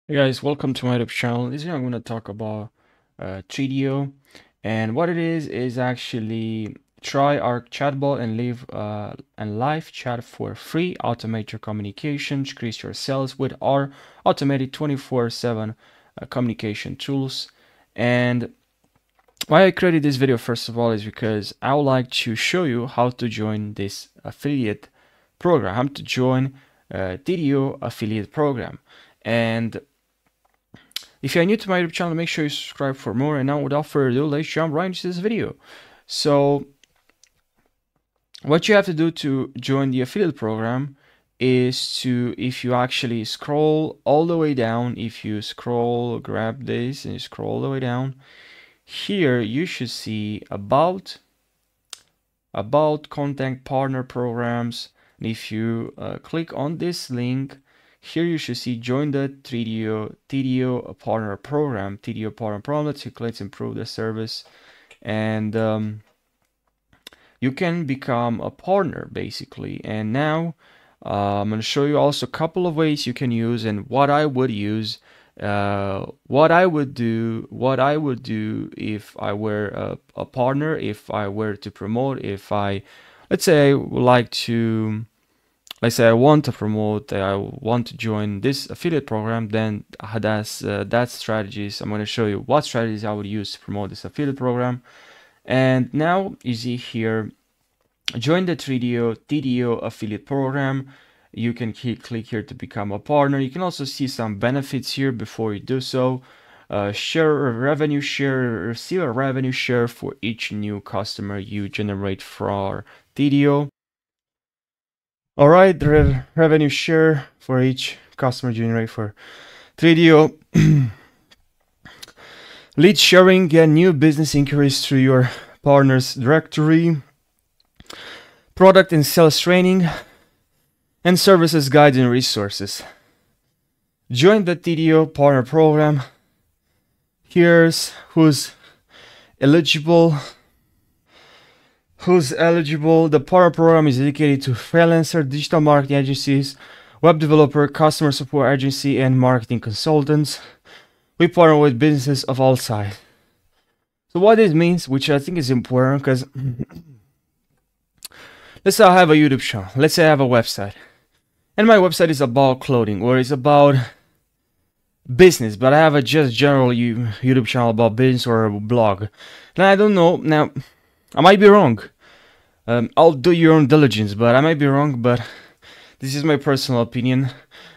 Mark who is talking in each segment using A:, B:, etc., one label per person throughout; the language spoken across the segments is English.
A: Hey guys, welcome to my YouTube channel. This video I'm going to talk about Tidio, and what it is actually try our chatbot and live chat for free. Automate your communication, increase your sales with our automated 24/7 communication tools. And why I created this video first of all is because I would like to show you how to join this affiliate program, how to join Tidio affiliate program. And if you're new to my YouTube channel, make sure you subscribe for more. And now, without further ado, let's jump right into this video. So, what you have to do to join the affiliate program is to, if you actually scroll all the way down, if you scroll, grab this and you scroll all the way down, here you should see about contact partner programs. And if you click on this link, here you should see join the Tidio partner program. Tidio partner program. Let's improve the service, and you can become a partner basically. And now I'm going to show you also a couple of ways you can use and what I would use. What I would do if I were a partner, if I were to promote, if I, let's say I would like to. Let's say I want to promote, I want to join this affiliate program, then that's strategies. I'm going to show you what strategies I would use to promote this affiliate program. And now you see here, join the Tidio affiliate program. You can click here to become a partner. You can also see some benefits here before you do so. Share a revenue share, receive a revenue share for each new customer you generate for Tidio. All right, the revenue share for each customer generate for Tidio. Lead sharing, get new business inquiries through your partners directory. Product and sales training, and services guides and resources. Join the Tidio partner program. Here's who's eligible. The partner program is dedicated to freelancer, digital marketing agencies, web developer, customer support agency, and marketing consultants. We partner with businesses of all sizes. So what this means, which I think is important, because let's say I have a YouTube channel. Let's say I have a website. And my website is about clothing, or it's about business, but I have a just general YouTube channel about business or a blog. And I don't know, now, I might be wrong. I'll do your own diligence, but I might be wrong, but this is my personal opinion.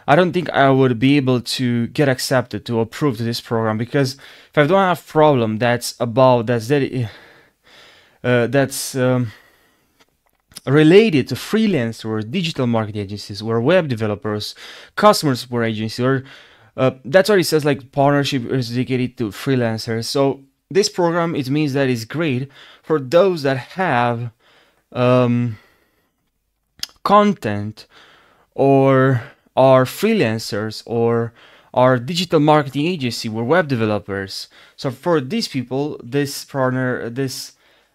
A: I don't think I would be able to get accepted to approve to this program, because if I don't have problem that's related to freelance or digital marketing agencies or web developers, customer support agencies, or that's what it says, like partnership is dedicated to freelancers. So this program, it means that it's great for those that have content or are freelancers or are digital marketing agency or web developers. So for these people, this program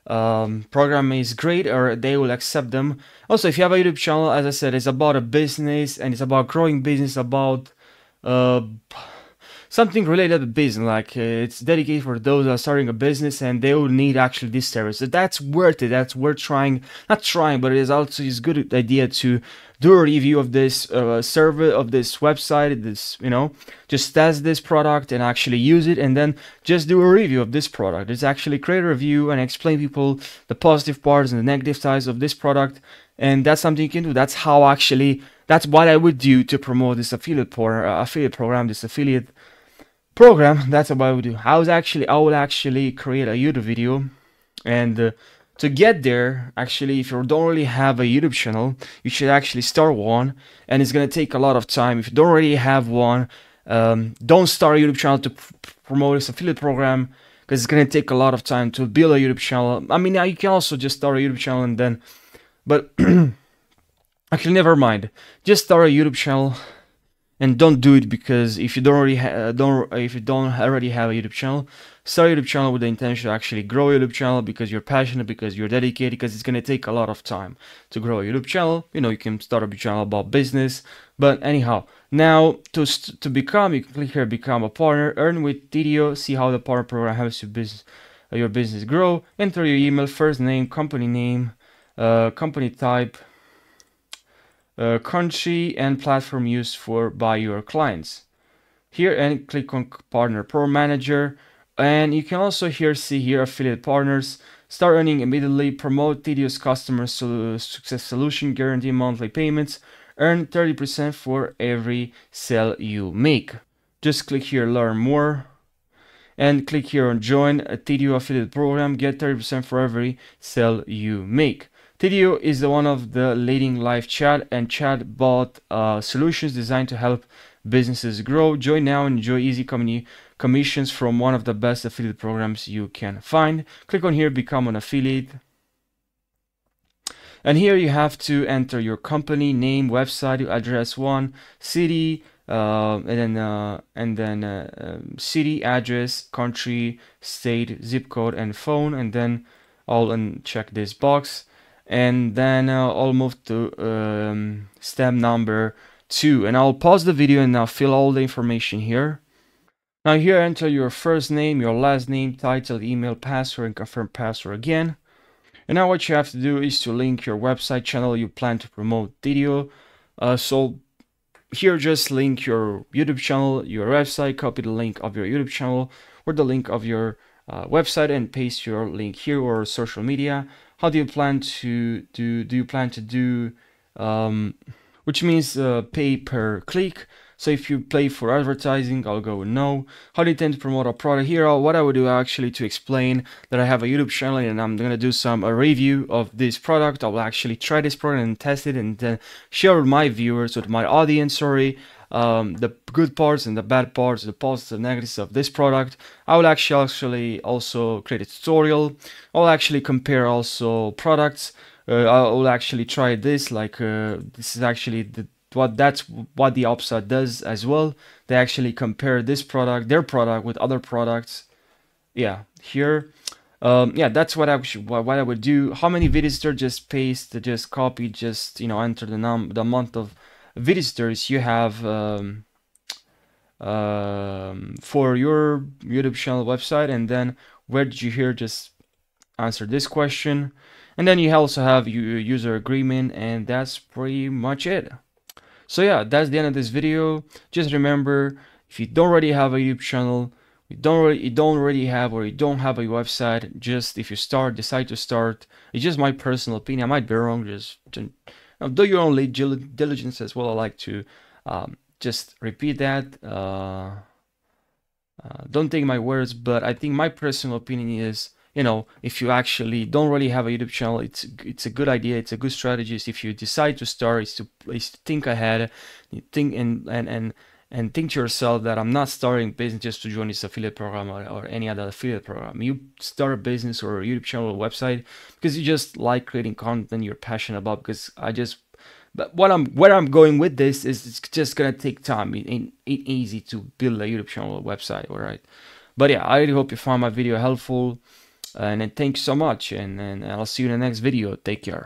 A: is great, or they will accept them. Also, if you have a YouTube channel, as I said, it's about a business and it's about growing business, about something related to business, like it's dedicated for those that are starting a business and they will need actually this service. So that's worth it. That's worth trying. Not trying, but it is also a good idea to do a review of this server, of this website, this, just test this product and actually use it, and then just do a review of this product. It's actually create a review and explain people the positive parts and the negative sides of this product, and that's something you can do. That's what I would do to promote this affiliate program, this affiliate program. That's what I would do. I will actually create a YouTube video, and to get there, actually, if you don't really have a YouTube channel, you should actually start one, and it's gonna take a lot of time. If you don't already have one, don't start a YouTube channel to promote this affiliate program, because it's gonna take a lot of time to build a YouTube channel. I mean, now you can also just start a YouTube channel and then, but actually, never mind. Just start a YouTube channel, And don't do it because if you don't already if you don't already have a YouTube channel, start a YouTube channel with the intention to actually grow your YouTube channel because you're passionate, because you're dedicated, because it's gonna take a lot of time to grow a YouTube channel. You know, you can start a channel about business, but anyhow, now to become, you can click here, become a partner, earn with Tidio, see how the partner program helps your business grow. Enter your email, first name, company type, country and platform used by your clients. Here, and click on Partner Pro Manager, and you can also see here affiliate partners. Start earning immediately. Promote Tidio's customer success solution. Guarantee monthly payments. Earn 30% for every sale you make. Just click here, learn more, and click here on join a Tidio affiliate program. Get 30% for every sale you make. Tidio is one of the leading live chat and chatbot solutions designed to help businesses grow. Join now and enjoy easy commissions from one of the best affiliate programs you can find. Click on here, become an affiliate. And here you have to enter your company name, website, address, city, and then city, address, country, state, zip code, and phone, and then I'll uncheck this box, and then I'll move to step number 2, and I'll pause the video and now fill all the information here. Now here enter your first name, your last name, title, email, password, and confirm password again. And now what you have to do is to link your website channel you plan to promote Tidio. So here just link your YouTube channel, your website, copy the link of your YouTube channel or the link of your website and paste your link here or social media. How do you plan to do which means pay per click. So if you pay for advertising, I'll go no. How do you intend to promote a product? Here, what I would do actually to explain that I have a YouTube channel and I'm going to do a review of this product. I will actually try this product and test it and then share with my viewers, with my audience, the good parts and the bad parts, the positives and negatives of this product. I will actually also create a tutorial. I'll actually compare also products. I will actually try this, this is actually that's what the upside does as well. They actually compare their product with other products. Yeah, here, yeah, that's what I would do. How many visitors? Just paste, just copy, just enter the month of visitors you have for your YouTube channel website, and then where did you hear? Just answer this question, and then you also have your user agreement, and that's pretty much it. So yeah, that's the end of this video. Just remember, if you don't already have a YouTube channel, you don't already have a website, just if you decide to start, it's just my personal opinion. I might be wrong. Just do your own diligence as well. I like to just repeat that. Don't take my words, but I think my personal opinion is, if you actually don't really have a YouTube channel, it's a good idea, it's a good strategy. If you decide to start, is to think ahead, think and think to yourself that I'm not starting business just to join this affiliate program or any other affiliate program. You start a business or a YouTube channel or website because you just like creating content you're passionate about. But where I'm going with this is it's just gonna take time. It ain't easy to build a YouTube channel or website, all right? But yeah, I really hope you found my video helpful. And thanks so much, and I'll see you in the next video. Take care.